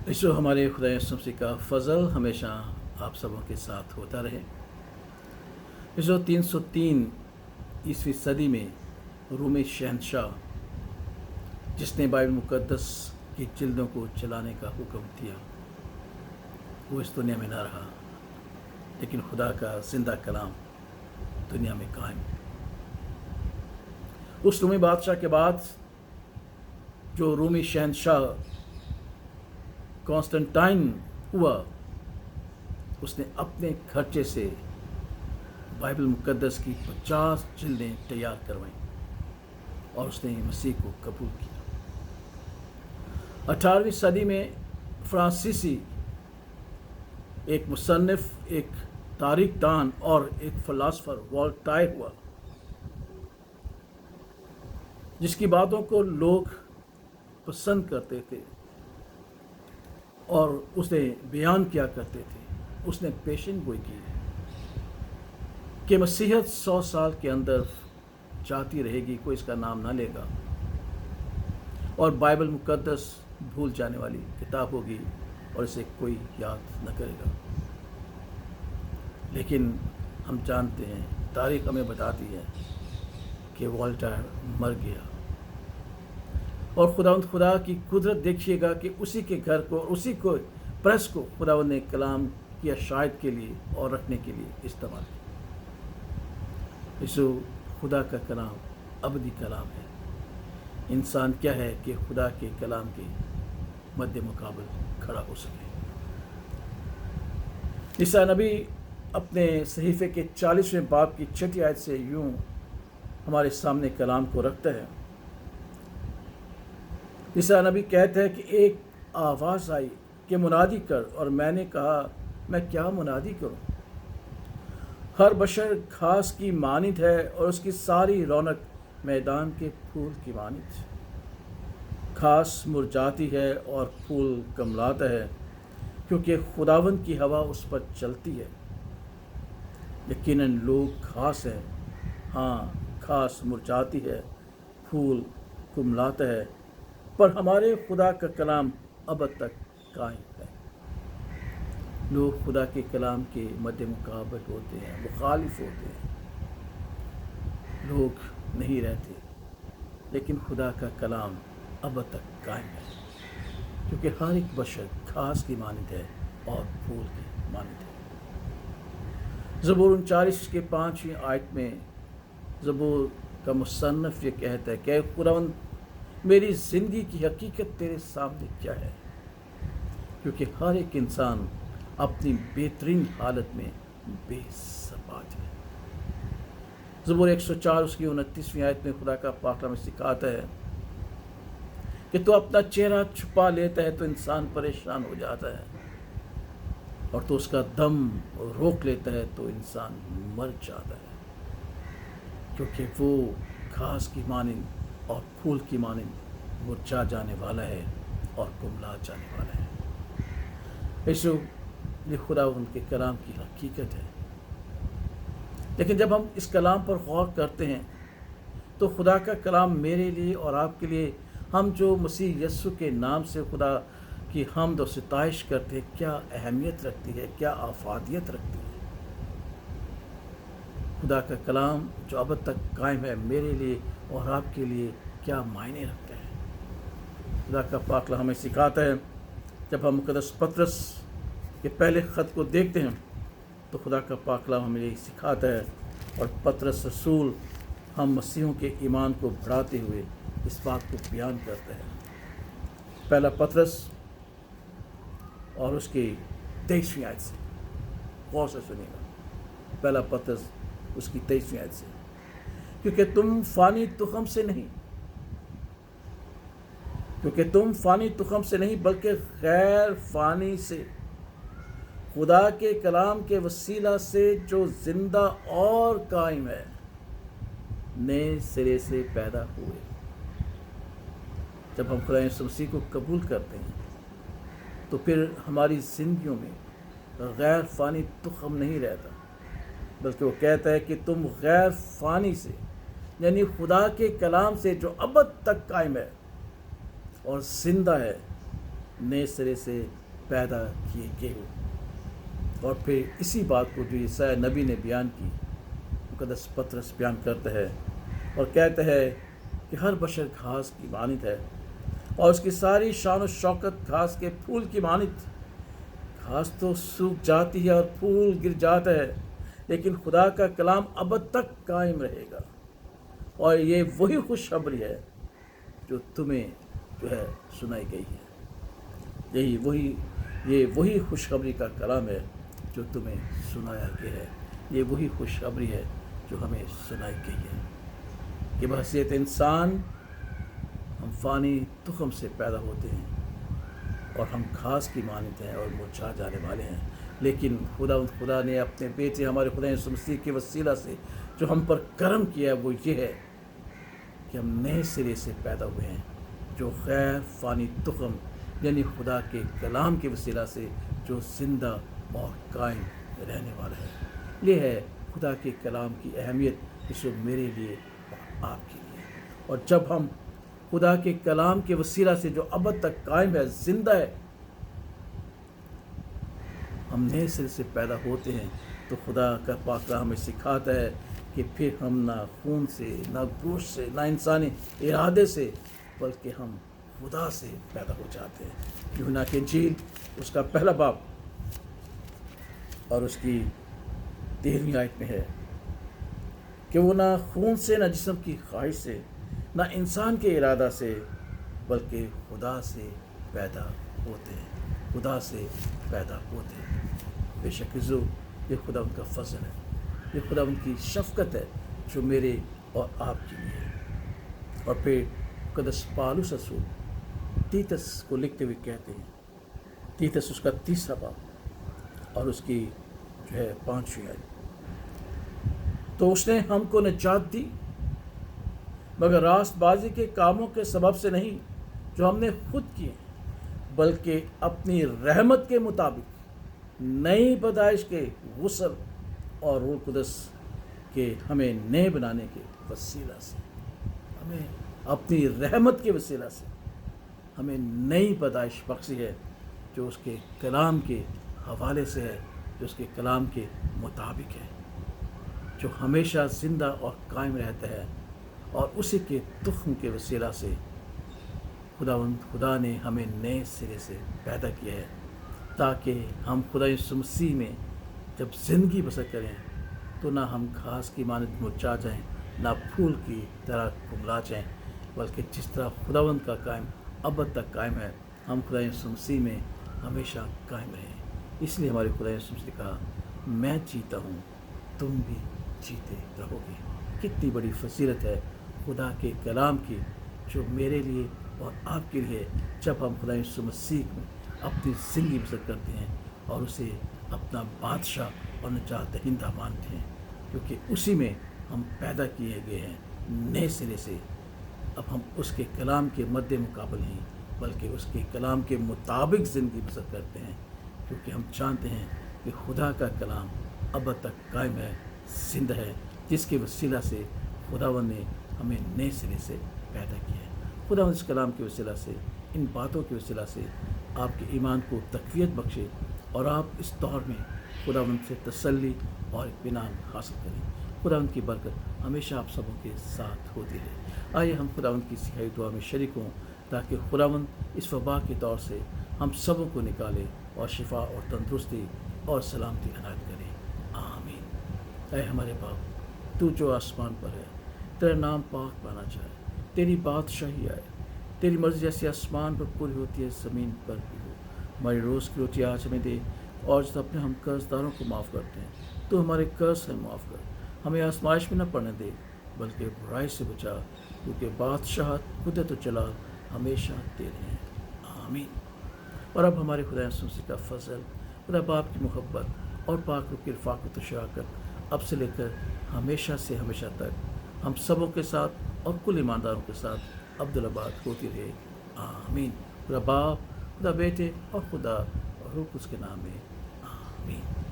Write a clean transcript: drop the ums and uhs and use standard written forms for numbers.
ایسو ہمارے خدا یسوع مسیح کا فضل ہمیشہ آپ سبوں کے ساتھ ہوتا رہے۔ ایسو 303 عیسوی صدی میں رومی شہنشاہ جس نے بائبل مقدس کی جلدوں کو چلانے کا حکم دیا وہ اس دنیا میں نہ رہا، لیکن خدا کا زندہ کلام دنیا میں قائم۔ اس رومی بادشاہ کے بعد جو رومی شہنشاہ کانسٹنٹائن ہوا، اس نے اپنے خرچے سے بائبل مقدس کی 50 جلدیں تیار کروائیں اور اس نے مسیح کو قبول کیا۔ 18ویں صدی میں فرانسیسی ایک مصنف، ایک تاریخ دان اور ایک فلاسفر والٹائر ہوا، جس کی باتوں کو لوگ پسند کرتے تھے اور اس نے بیان کیا کرتے تھے۔ اس نے پیشن گوئی کی کہ مسیحیت 100 سال کے اندر جاتی رہے گی، کوئی اس کا نام نہ لے گا، اور بائبل مقدس بھول جانے والی کتاب ہوگی اور اسے کوئی یاد نہ کرے گا۔ لیکن ہم جانتے ہیں، تاریخ ہمیں بتاتی ہے کہ والٹائر مر گیا، اور خدا کی قدرت دیکھیے گا کہ اسی کے گھر کو اور اسی کو پریس کو خداوند نے کلام کی اشاعت کے لیے اور رکھنے کے لیے استعمال کیا۔ خدا کا کلام ابدی کلام ہے۔ انسان کیا ہے کہ خدا کے کلام کے مد مقابل کھڑا ہو سکے۔ عیسیٰ نبی اپنے صحیفے کے 40ویں باب کی 6 آیت سے یوں ہمارے سامنے کلام کو رکھتا ہے۔ عیسیٰ نبی کہتے ہیں کہ ایک آواز آئی کہ منادی کر، اور میں نے کہا میں کیا منادی کروں؟ ہر بشر گھاس کی مانند ہے اور اس کی ساری رونق میدان کے پھول کی مانند۔ گھاس مرجھاتی ہے اور پھول کملاتا ہے، کیونکہ خداوند کی ہوا اس پر چلتی ہے۔ یقیناً لوگ گھاس ہیں، ہاں گھاس مرجھاتی ہے، پھول کملاتا ہے، پر ہمارے خدا کا کلام ابد تک قائم ہے۔ لوگ خدا کے کلام کے مد مقابل ہوتے ہیں، مخالف ہوتے ہیں، لوگ نہیں رہتے، لیکن خدا کا کلام ابد تک قائم ہے، کیونکہ ہر ایک بشر گھاس کی مانند ہے اور پھول کی مانند ہے۔ زبور 39 کے 5ویں آیت میں زبور کا مصنف یہ کہتا ہے کہ خداوند میری زندگی کی حقیقت تیرے سامنے کیا ہے، کیونکہ ہر ایک انسان اپنی بہترین حالت میں بے ثبات ہے۔ زبور 104 اس کی 29ویں آیت میں خدا کا پاک ہمیں سکھاتا ہے کہ تو اپنا چہرہ چھپا لیتا ہے تو انسان پریشان ہو جاتا ہے، اور تو اس کا دم روک لیتا ہے تو انسان مر جاتا ہے، کیونکہ وہ گھاس کی مانند اور پھول کی مانند مرجھا جانے والا ہے اور کملا جانے والا ہے۔ یہ خدا ان کے کلام کی حقیقت ہے۔ لیکن جب ہم اس کلام پر غور کرتے ہیں تو خدا کا کلام میرے لیے اور آپ کے لیے، ہم جو مسیح یسوع کے نام سے خدا کی حمد و ستائش کرتے ہیں، کیا اہمیت رکھتی ہے، کیا افادیت رکھتی ہے۔ خدا کا کلام جو ابد تک قائم ہے، میرے لیے اور آپ کے لیے کیا معنی رکھتا ہے۔ خدا کا پاک کلام ہمیں سکھاتا ہے، جب ہم مقدس پطرس کے پہلے خط کو دیکھتے ہیں تو خدا کا پاک کلام ہمیں یہی سکھاتا ہے، اور پطرس رسول ہم مسیحوں کے ایمان کو بڑھاتے ہوئے اس بات کو بیان کرتا ہے۔ پہلا پطرس اور اس کی 23ویں آیت سے غور سے سنیے گا۔ پہلا پطرس اس کی 23ویں آیت سے، کیونکہ تم فانی تخم سے نہیں بلکہ غیر فانی سے، خدا کے کلام کے وسیلہ سے جو زندہ اور قائم ہے، نئے سرے سے پیدا ہوئے۔ جب ہم خدا یسوع مسیح کو قبول کرتے ہیں تو پھر ہماری زندگیوں میں غیر فانی تخم نہیں رہتا، بلکہ وہ کہتا ہے کہ تم غیر فانی سے، یعنی خدا کے کلام سے جو ابد تک قائم ہے اور زندہ ہے، नए सिरे से पैदा किए गए हो। और फिर इसी बात को जो यशायाह नबी ने बयान की, मुक़द्दस पतरस बयान करता है और कहता है कि हर बशर घास की मानित है और उसकी सारी शान और शौकत घास के फूल की मानित। घास तो सूख जाती है और फूल गिर जाता है, लेकिन खुदा का कलाम अब तक कायम रहेगा। और ये वही खुशखबरी है जो तुम्हें जो है सुनाई गई है। ये वही खुशखबरी का कलाम है जो तुम्हें सुनाया गया है। ये वही खुशखबरी है जो हमें सुनाई गई है कि बहैसियत इंसान हम फ़ानी तुख़म से पैदा होते हैं और हम घास की मानित हैं और मुरझा जाने वाले हैं, लेकिन खुदा ने अपने बेटे हमारे खुदा यीशु मसीह के वसीला से जो हम पर करम किया है वो ये है कि हम नए सिरे से पैदा हुए हैं, जो गैर फ़ानी तुख़म यानी खुदा के कलाम के वसीला से जो ज़िंदा और कायम रहने वाला है। ये है खुदा के कलाम की अहमियत जो मेरे लिए और आपके लिए। और जब हम खुदा के कलाम के वसीला से जो अब तक कायम है, ज़िंदा है, हम नए सिरे से पैदा होते हैं, तो खुदा का पाक हमें सिखाता है कि फिर हम ना खून से, ना गोश्त से, ना इंसानी इरादे से, बल्कि हम खुदा से पैदा हो जाते हैं। यूहन्ना की इंजील उसका पहला बाब और उसकी 13वीं आयत में है कि वो ना खून से, ना जिस्म की ख्वाहिश से, ना इंसान के इरादा से, बल्कि खुदा से पैदा होते हैं। खुदा से पैदा होते हैं। बेशक ये खुदा उनका फजल है, ये खुदा उनकी शफ़क़त है जो मेरे और आपके लिए है। और फिर मुक़द्दस पौलुस रसूल तीतस को लिखते हुए कहते हैं, तीतस उसका 3रा बाब और उसकी जो है 5वीं आयत, तो उसने हमको निजात दी मगर रास्तबाजी के कामों के सबब से नहीं जो हमने खुद किए, बल्कि अपनी रहमत के मुताबिक नई पैदाइश के गुस्ल और रूह कुदस के हमें नए बनाने के वसीला से, हमें अपनी रहमत के वसीला से हमें नई पैदाइश बख्शी है जो उसके कलाम के हवाले से है, जो उसके कलाम के मुताबिक है, जो हमेशा ज़िंदा और कायम रहता है। और उसी के तुख़्म के वसीला से खुदा ने हमें नए सिरे से पैदा किया है, ताकि हम खुदा यीशु मसीह में जब ज़िंदगी बसर करें तो ना हम घास की मानद मुरझा जाएं, ना फूल की तरह कुमला जाएं, बल्कि जिस तरह खुदावंद का कायम अब तक कायम है, हम खुदा यीशु मसीह में हमेशा कायम रहें। इसलिए हमारे खुदा यीशु मसीह ने कहा, मैं जीता हूँ, तुम भी जीते रहोगे। कितनी बड़ी फजीलत है खुदा के कलाम की जो मेरे लिए और आपके लिए, जब हम खुदा यीशु मसीह में अपनी ज़िंदगी बसर करते हैं और उसे अपना बादशाह और निजात दहिंदा मानते हैं, क्योंकि उसी में हम पैदा किए गए हैं नए सिरे से। अब हम उसके कलाम के मद्दे मुकाबल नहीं, बल्कि उसके कलाम के मुताबिक ज़िंदगी बसर करते हैं, क्योंकि हम जानते हैं कि खुदा का कलाम अब तक कायम है, ज़िंदा है, जिसके वसीला से खुदावन ने हमें नए सिरे से पैदा किया है। खुदा इस कलाम के वसीला से, इन बातों के वसीला से आपके ईमान को तक़वियत बख्शे और आप इस दौर में खुदावन से तसल्ली और इत्मीनान हासिल करें। खुदावन की बरकत हमेशा आप सबों के साथ होती रहे। आइए हम खुदावन की सिखाई दुआ में शरीक हों, ताकि खुदावन इस वबा के दौर से हम सबों को निकाले और शिफा और तंदुरुस्ती और सलामती अनायत करे। आमीन। ऐ हमारे बाप, तू जो आसमान पर है, तेरा नाम पाक माना जाए, तेरी बादशाही आए, तेरी मर्ज़ी जैसी आसमान पर पूरी होती है ज़मीन पर भी हो। हमारी रोज़ की रोटी आज हमें दे, और जब अपने हम कर्जदारों को माफ़ करते हैं तो हमारे कर्ज से माफ़ कर, हमें आजमाइश में न पड़ने दे, बल्कि बुराई से बचा, क्योंकि बादशाह कुदरत और जलाल हमेशा तेरे हैं। आमीन। और अब हमारे खुदा यीशु मसीह का फजल, खुदा बाप की मोहब्बत और पाक रूह की रफ़ाक़त और शराकत अब से लेकर हमेशा से हमेशा तक हम सबों के साथ और कुल ईमानदारों के साथ अब्दुल्लाबाद होती रहे। आमीन। खुदा बाप, खुदा बेटे और खुदा रूह उसके नाम में। आमीन।